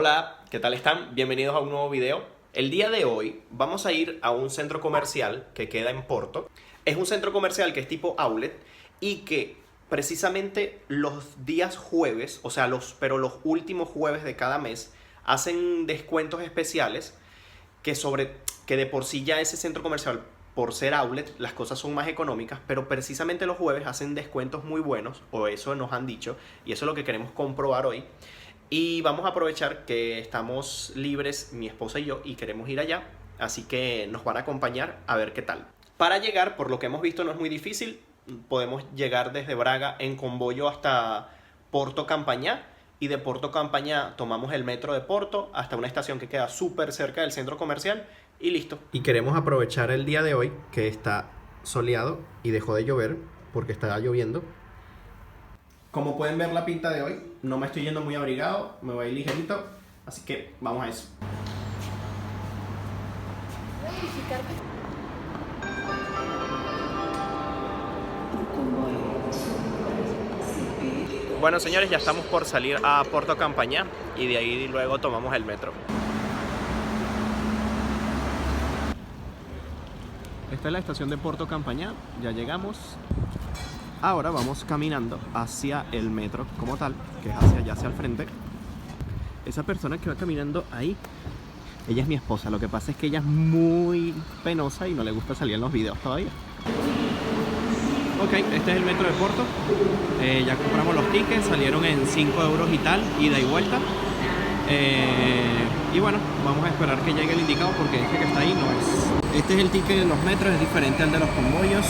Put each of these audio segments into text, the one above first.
Hola, ¿qué tal están? Bienvenidos a un nuevo video. El día de hoy vamos a ir a un centro comercial que queda en Porto. Es un centro comercial que es tipo outlet y que precisamente los días jueves, o sea, los últimos jueves de cada mes, hacen descuentos especiales que de por sí ya ese centro comercial, por ser outlet, las cosas son más económicas, pero precisamente los jueves hacen descuentos muy buenos, o eso nos han dicho, y eso es lo que queremos comprobar hoy. Y vamos a aprovechar que estamos libres, mi esposa y yo, y queremos ir allá, así que nos van a acompañar a ver qué tal. Para llegar, por lo que hemos visto, no es muy difícil. Podemos llegar desde Braga en convoyo hasta Porto Campañá, y de Porto Campañá tomamos el metro de Porto hasta una estación que queda súper cerca del centro comercial y listo. Y queremos aprovechar el día de hoy que está soleado y dejó de llover porque estaba lloviendo. Como pueden ver la pinta de hoy, no me estoy yendo muy abrigado, me voy ligerito, así que vamos a eso. Bueno, señores, ya estamos por salir a Porto Campañá y de ahí luego tomamos el metro. Esta es la estación de Porto Campañá, ya llegamos. Ahora vamos caminando hacia el metro como tal, que es hacia allá, hacia el frente. Esa persona que va caminando ahí, ella es mi esposa. Lo que pasa es que ella es muy penosa y no le gusta salir en los videos todavía. Ok, este es el metro de Porto. Ya compramos los tickets, salieron en 5 euros y tal, ida y vuelta. Y bueno, vamos a esperar que llegue el indicado porque este que está ahí no es. Este es el ticket de los metros, es diferente al de los convoyos.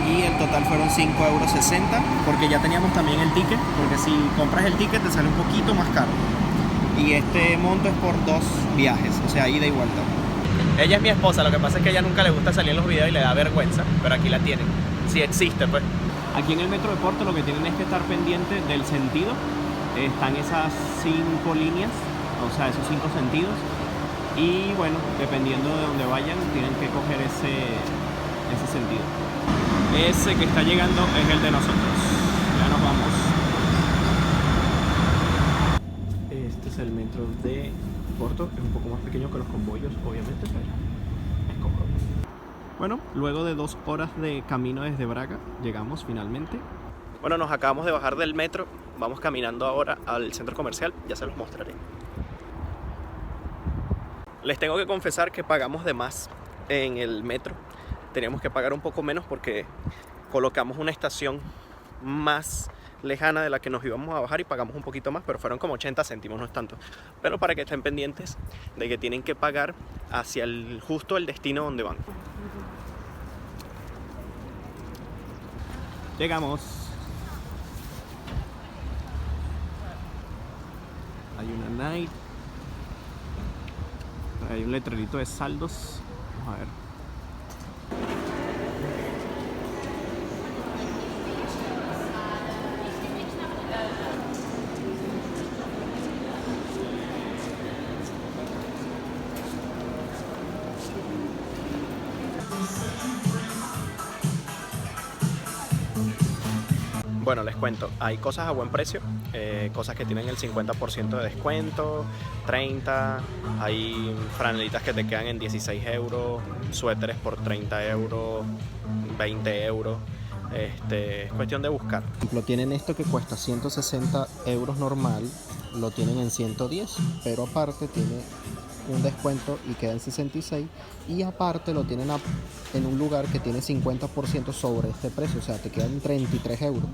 Y el total fueron 5,60 euros, porque ya teníamos también el ticket, porque si compras el ticket te sale un poquito más caro. Y este monto es por 2 viajes, o sea, ida y vuelta. Ella es mi esposa, lo que pasa es que a ella nunca le gusta salir en los videos y le da vergüenza, pero aquí la tienen. Sí existe, pues. Aquí en el metro de Porto lo que tienen es que estar pendiente del sentido. Están esas 5 líneas, o sea, esos 5 sentidos. Y bueno, dependiendo de donde vayan, tienen que coger ese sentido. Ese que está llegando es el de nosotros. Ya nos vamos. Este es el metro de Porto. Es un poco más pequeño que los convoyos, obviamente, pero es cómodo. Bueno, luego de 2 horas de camino desde Braga, llegamos finalmente. Bueno, nos acabamos de bajar del metro. Vamos caminando ahora al centro comercial. Ya se los mostraré. Les tengo que confesar que pagamos de más en el metro. Teníamos que pagar un poco menos porque colocamos una estación más lejana de la que nos íbamos a bajar y pagamos un poquito más, pero fueron como 80 céntimos, no es tanto. Pero para que estén pendientes de que tienen que pagar hacia justo el destino donde van. Llegamos. Hay una Night. Hay un letrerito de saldos. Vamos a ver. Bueno, les cuento, hay cosas a buen precio, cosas que tienen el 50% de descuento, 30, hay franelitas que te quedan en 16 euros, suéteres por 30 euros, 20 euros, es cuestión de buscar. Por ejemplo, tienen esto que cuesta 160 euros normal, lo tienen en 110, pero aparte tiene un descuento y queda en 66, y aparte lo tienen en un lugar que tiene 50% sobre este precio, o sea, te quedan 33 euros.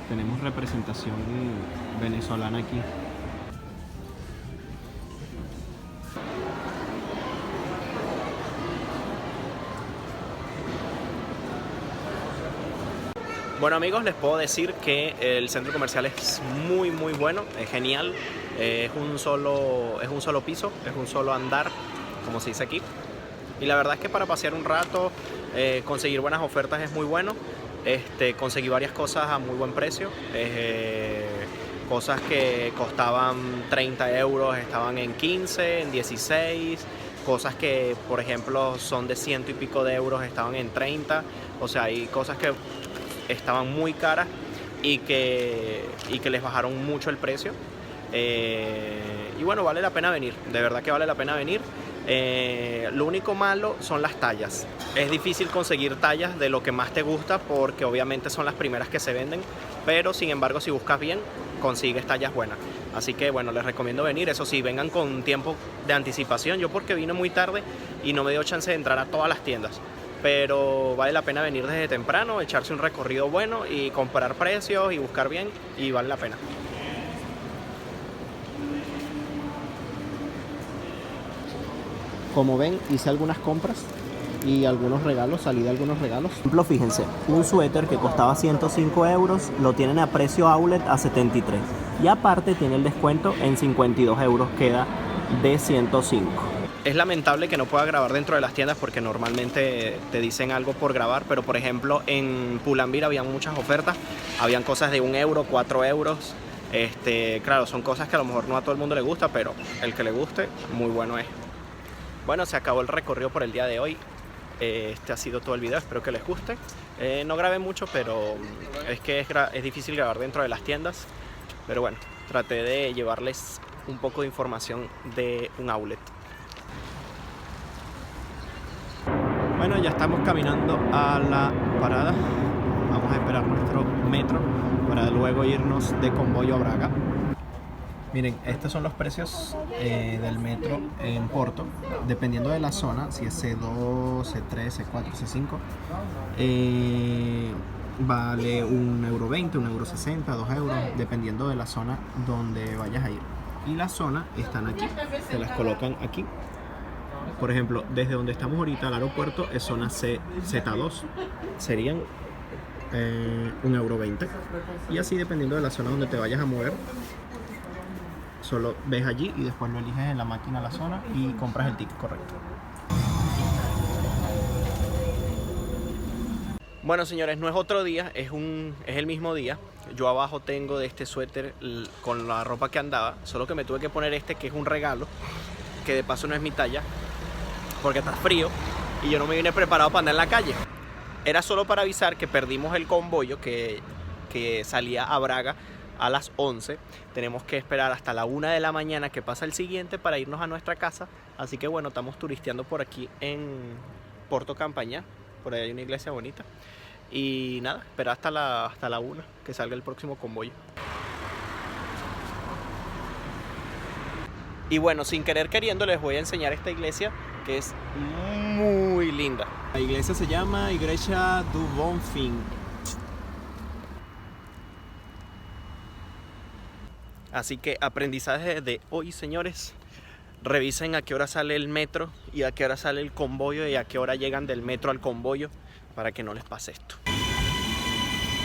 Tenemos representación venezolana aquí. Bueno, amigos, les puedo decir que el centro comercial es muy bueno, es genial, es un solo piso, es un solo andar, como se dice aquí. Y la verdad es que para pasear un rato, conseguir buenas ofertas es muy bueno. Conseguí varias cosas a muy buen precio. Cosas que costaban 30 euros estaban en 15, en 16. Cosas que, por ejemplo, son de 100 y pico de euros estaban en 30. O sea, hay cosas que estaban muy caras y que les bajaron mucho el precio. Y bueno, vale la pena venir, de verdad que vale la pena venir. Lo único malo son las tallas. Es difícil conseguir tallas de lo que más te gusta porque obviamente son las primeras que se venden, pero sin embargo si buscas bien consigues tallas buenas. Así que bueno, les recomiendo venir. Eso sí, vengan con tiempo de anticipación. Yo porque vine muy tarde y no me dio chance de entrar a todas las tiendas, pero vale la pena venir desde temprano, echarse un recorrido bueno y comparar precios y buscar bien, y vale la pena. Como ven, hice algunas compras y algunos regalos, salí de algunos regalos. Por ejemplo, fíjense, un suéter que costaba 105 euros, lo tienen a precio outlet a 73. Y aparte tiene el descuento en 52 euros, queda de 105. Es lamentable que no pueda grabar dentro de las tiendas porque normalmente te dicen algo por grabar, pero por ejemplo en Pull&Bear habían muchas ofertas, habían cosas de 1 euro, 4 euros. Claro, son cosas que a lo mejor no a todo el mundo le gusta, pero el que le guste, muy bueno es. Bueno, se acabó el recorrido por el día de hoy. Este ha sido todo el video, espero que les guste. No grabé mucho, pero es que es difícil grabar dentro de las tiendas. Pero bueno, traté de llevarles un poco de información de un outlet. Bueno, ya estamos caminando a la parada. Vamos a esperar nuestro metro para luego irnos de Comboio a Braga. Miren, estos son los precios del metro en Porto, dependiendo de la zona, si es C2, C3, C4, C5, vale 1,20 euro, 1,60 €, 2 euros, dependiendo de la zona donde vayas a ir. Y las zonas están aquí, se las colocan aquí. Por ejemplo, desde donde estamos ahorita al aeropuerto es zona Z2, serían 1,20 euro. Y así dependiendo de la zona donde te vayas a mover, solo ves allí y después lo eliges en la máquina la zona y compras el ticket correcto. Bueno, señores, no es otro día, es el mismo día. Yo abajo tengo de este suéter con la ropa que andaba, solo que me tuve que poner este que es un regalo, que de paso no es mi talla, porque está frío y yo no me vine preparado para andar en la calle. Era solo para avisar que perdimos el convoyo que salía a Braga a las 11. Tenemos que esperar hasta la 1 de la mañana que pasa el siguiente para irnos a nuestra casa. Así que bueno, estamos turisteando por aquí en Porto Campaña. Por ahí hay una iglesia bonita. Y nada, esperar hasta la 1 que salga el próximo convoyo. Y bueno, sin querer queriendo les voy a enseñar esta iglesia que es muy linda. La iglesia se llama Igreja do Bonfim. Así que aprendizaje de hoy, señores. Revisen a qué hora sale el metro y a qué hora sale el convoyo y a qué hora llegan del metro al convoyo para que no les pase esto.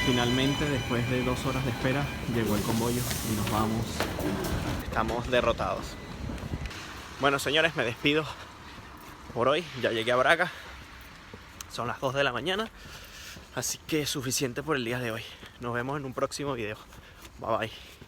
Finalmente, después de 2 horas de espera, llegó el convoyo y nos vamos. Estamos derrotados. Bueno, señores, me despido por hoy. Ya llegué a Braga. Son las 2 de la mañana. Así que suficiente por el día de hoy. Nos vemos en un próximo video. Bye bye.